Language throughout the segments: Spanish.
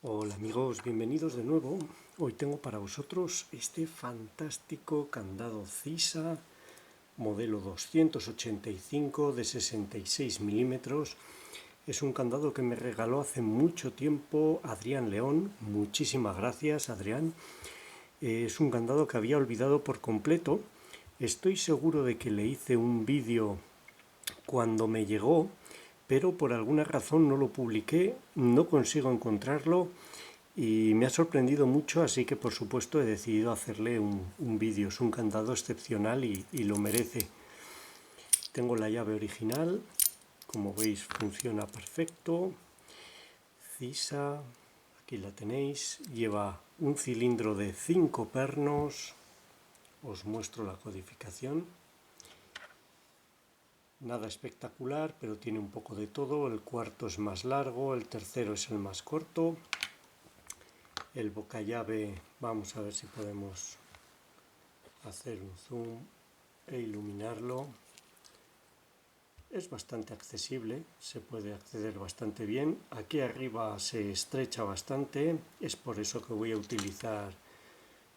Hola amigos, bienvenidos de nuevo. Hoy tengo para vosotros este fantástico candado Cisa, modelo 285 de 66 milímetros. Es un candado que me regaló hace mucho tiempo Adrián León. Muchísimas gracias, Adrián. Es un candado que había olvidado por completo. Estoy seguro de que le hice un vídeo cuando me llegó, pero por alguna razón no lo publiqué, no consigo encontrarlo y me ha sorprendido mucho, así que por supuesto he decidido hacerle un vídeo. Es un candado excepcional y lo merece. Tengo la llave original, como veis funciona perfecto. Cisa, aquí la tenéis, lleva un cilindro de 5 pernos. Os muestro la codificación. Nada espectacular, pero tiene un poco de todo. El cuarto es más largo, el tercero es el más corto. El bocallave, vamos a ver si podemos hacer un zoom e iluminarlo. Es bastante accesible, se puede acceder bastante bien. Aquí arriba se estrecha bastante, es por eso que voy a utilizar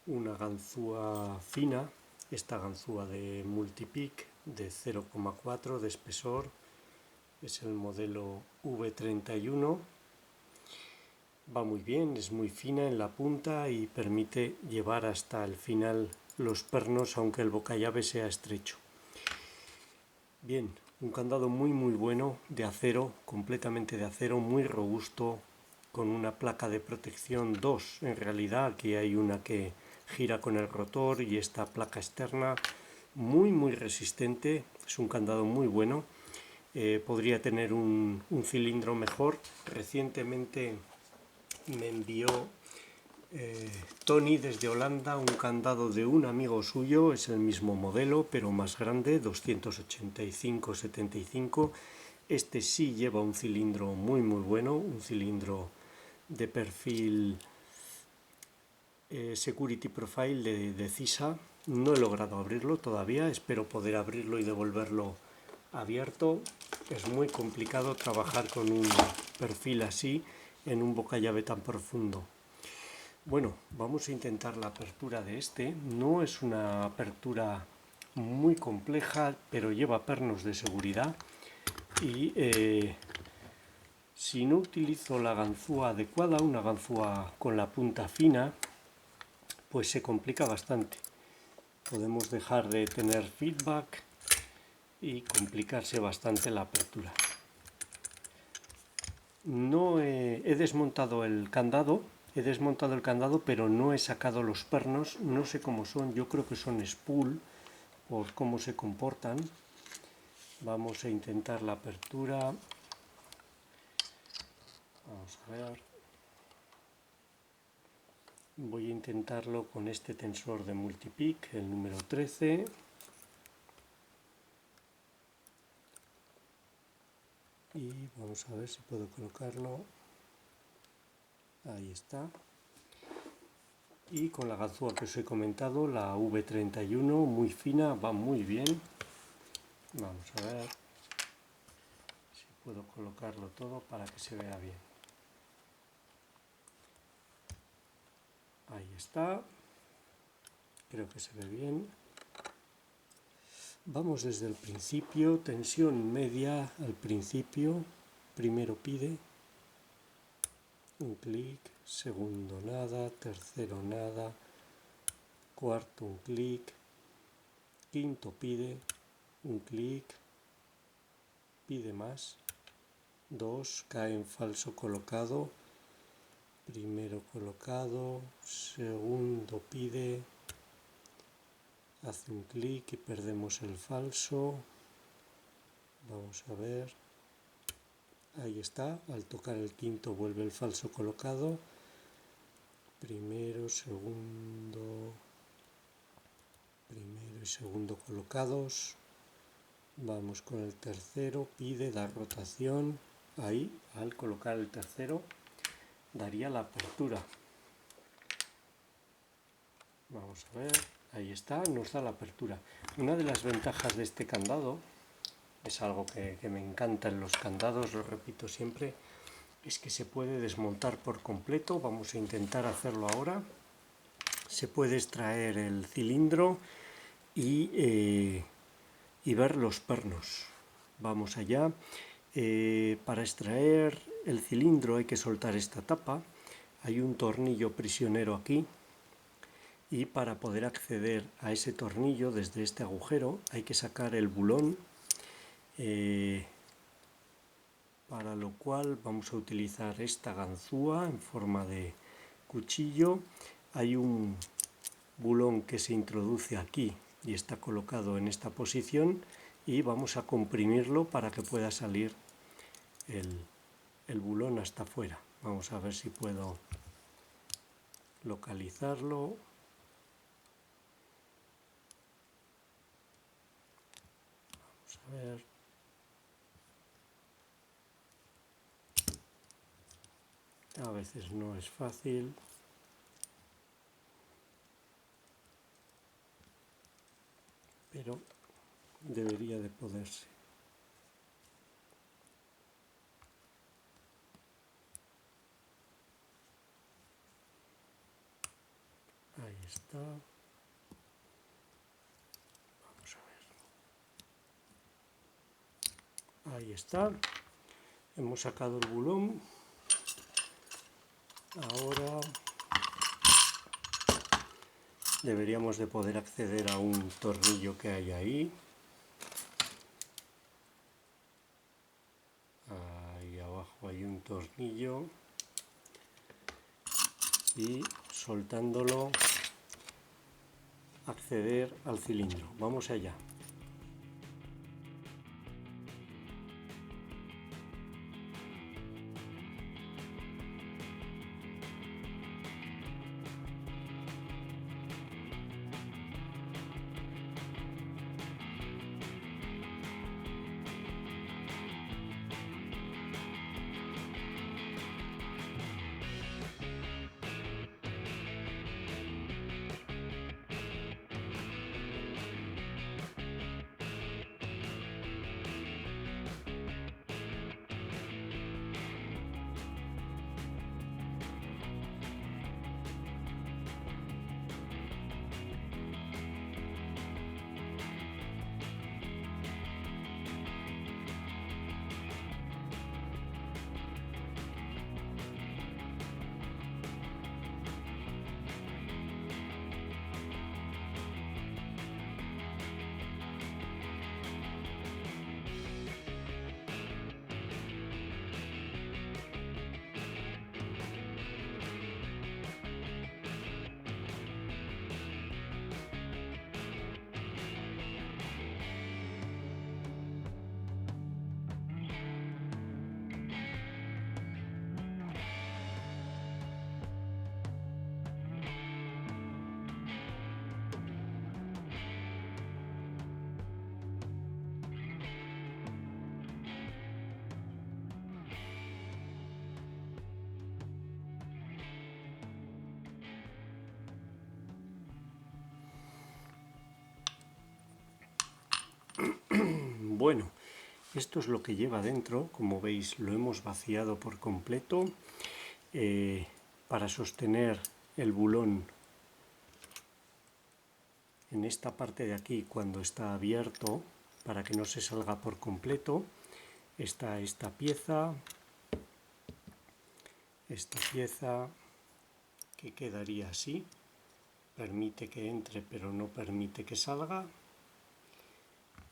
una ganzúa fina, esta ganzúa de Multipic de 0,4 de espesor. Es el modelo V31. Va muy bien, es muy fina en la punta y permite llevar hasta el final los pernos, aunque el bocallave sea estrecho. Bien, un candado muy bueno, de acero, completamente de acero, muy robusto, con una placa de protección 2. En realidad aquí hay una que gira con el rotor y esta placa externa, muy resistente. Es un candado muy bueno. Podría tener un cilindro mejor. Recientemente me envió Tony desde Holanda un candado de un amigo suyo, es el mismo modelo pero más grande, 285-75. Este sí lleva un cilindro muy bueno, un cilindro de perfil Security Profile de Cisa. No he logrado abrirlo todavía, espero poder abrirlo y devolverlo abierto. Es muy complicado trabajar con un perfil así en un bocallave tan profundo. Bueno, vamos a intentar la apertura de este. No es una apertura muy compleja, pero lleva pernos de seguridad y si no utilizo la ganzúa adecuada, una ganzúa con la punta fina, pues se complica bastante. Podemos dejar de tener feedback y complicarse bastante la apertura. No he desmontado el candado. He desmontado el candado, pero no he sacado los pernos. No sé cómo son. Yo creo que son spool por cómo se comportan. Vamos a intentar la apertura. Vamos a ver. Voy a intentarlo con este tensor de Multipic, el número 13. Y vamos a ver si puedo colocarlo. Ahí está. Y con la ganzúa que os he comentado, la V31, muy fina, va muy bien. Vamos a ver si puedo colocarlo todo para que se vea bien. Ahí está. Creo que se ve bien. Vamos desde el principio, tensión media al principio. Primero pide un clic, segundo nada, tercero nada, cuarto un clic, quinto pide un clic, pide más, 2, cae en falso colocado, primero colocado, segundo pide, hace un clic y perdemos el falso. Vamos a ver. Ahí está, al tocar el quinto vuelve el falso colocado. Primero, segundo, primero y segundo colocados. Vamos con el tercero, pide, da rotación. Ahí, al colocar el tercero, daría la apertura. Vamos a ver, ahí está, nos da la apertura. Una de las ventajas de este candado, es algo que me encanta en los candados, lo repito siempre, es que se puede desmontar por completo. Vamos a intentar hacerlo ahora. Se puede extraer el cilindro y ver los pernos. Vamos allá. Para extraer el cilindro hay que soltar esta tapa. Hay un tornillo prisionero aquí. Y para poder acceder a ese tornillo desde este agujero hay que sacar el bulón. Para lo cual vamos a utilizar esta ganzúa en forma de cuchillo. Hay un bulón que se introduce aquí y está colocado en esta posición y vamos a comprimirlo para que pueda salir el bulón hasta afuera. Vamos a ver si puedo localizarlo. Vamos a ver. A veces no es fácil. Pero debería de poderse. Ahí está. Vamos a ver. Ahí está. Hemos sacado el bulón. Ahora deberíamos de poder acceder a un tornillo que hay ahí. Ahí abajo hay un tornillo. Y soltándolo acceder al cilindro. Vamos allá. Bueno, esto es lo que lleva dentro. Como veis, lo hemos vaciado por completo. Para sostener el bulón en esta parte de aquí, cuando está abierto, para que no se salga por completo, está esta pieza que quedaría así. Permite que entre, pero no permite que salga.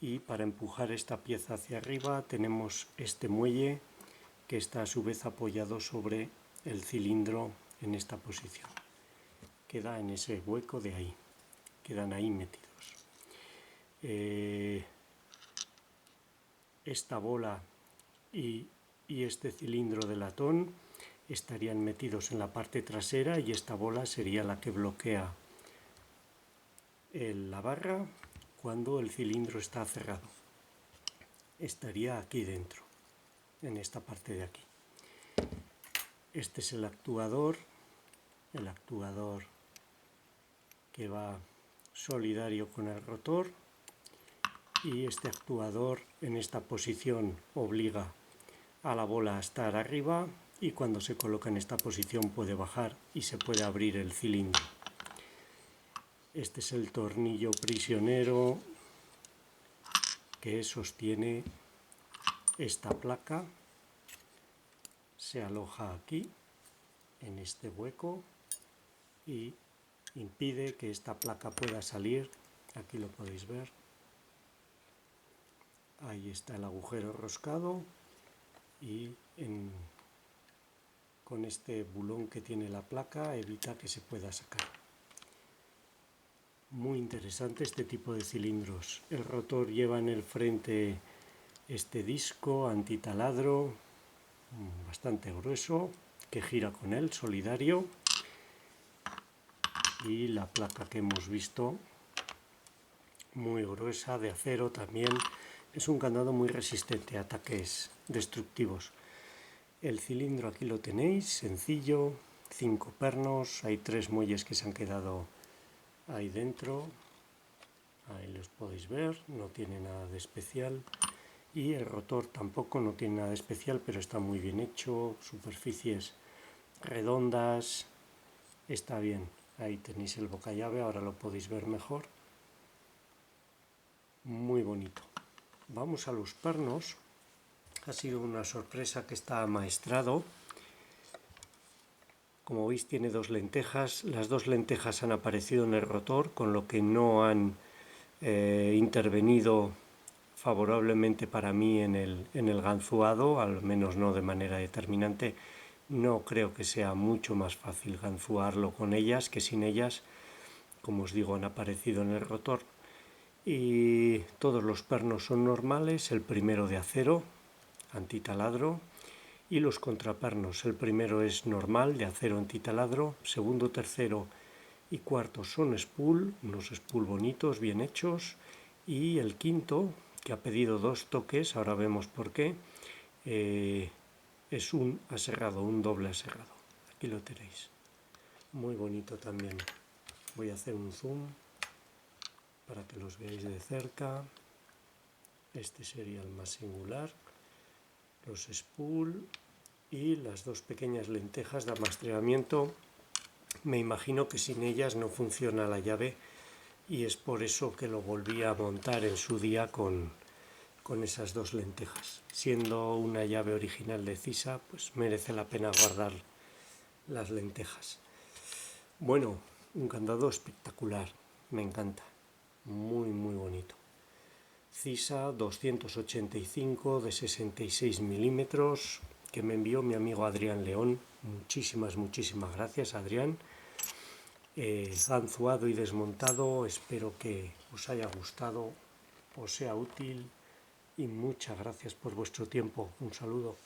Y para empujar esta pieza hacia arriba tenemos este muelle que está a su vez apoyado sobre el cilindro en esta posición. Queda en ese hueco de ahí, quedan ahí metidos. Esta bola y este cilindro de latón estarían metidos en la parte trasera y esta bola sería la que bloquea la barra cuando el cilindro está cerrado. Estaría aquí dentro, en esta parte de aquí. Este es el actuador que va solidario con el rotor, y este actuador en esta posición obliga a la bola a estar arriba y cuando se coloca en esta posición puede bajar y se puede abrir el cilindro. Este es el tornillo prisionero que sostiene esta placa. Se aloja aquí, en este hueco, y impide que esta placa pueda salir. Aquí lo podéis ver. Ahí está el agujero roscado y con este bulón que tiene la placa evita que se pueda sacar. Muy interesante este tipo de cilindros. El rotor lleva en el frente este disco antitaladro bastante grueso que gira con él, solidario, y la placa que hemos visto muy gruesa de acero también. Es un candado muy resistente a ataques destructivos. El cilindro aquí lo tenéis, sencillo, 5 pernos, hay 3 muelles que se han quedado ahí dentro, ahí los podéis ver, no tiene nada de especial. Y el rotor tampoco no tiene nada de especial, pero está muy bien hecho, superficies redondas, está bien. Ahí tenéis el bocallave, ahora lo podéis ver mejor. Muy bonito. Vamos a los pernos. Ha sido una sorpresa que está amaestrado. Como veis tiene 2 lentejas. Las 2 lentejas han aparecido en el rotor, con lo que no han intervenido favorablemente para mí en el ganzuado, al menos no de manera determinante. No creo que sea mucho más fácil ganzuarlo con ellas que sin ellas. Como os digo, han aparecido en el rotor. Y todos los pernos son normales, el primero de acero, antitaladro, y los contrapernos. El primero es normal, de acero antitaladro, segundo, tercero y cuarto son spool, unos spool bonitos, bien hechos, y el quinto, que ha pedido 2 toques, ahora vemos por qué, es un aserrado, un doble aserrado. Aquí lo tenéis. Muy bonito también. Voy a hacer un zoom para que los veáis de cerca. Este sería el más singular. Los spool y las 2 pequeñas lentejas de amaestramiento. Me imagino que sin ellas no funciona la llave y es por eso que lo volví a montar en su día con esas 2 lentejas. Siendo una llave original de Cisa, pues merece la pena guardar las lentejas. Bueno, un candado espectacular, me encanta, muy muy bonito. Cisa 285 de 66 milímetros que me envió mi amigo Adrián León. Muchísimas gracias, Adrián. Ganzuado y desmontado, espero que os haya gustado, os sea útil y muchas gracias por vuestro tiempo. Un saludo.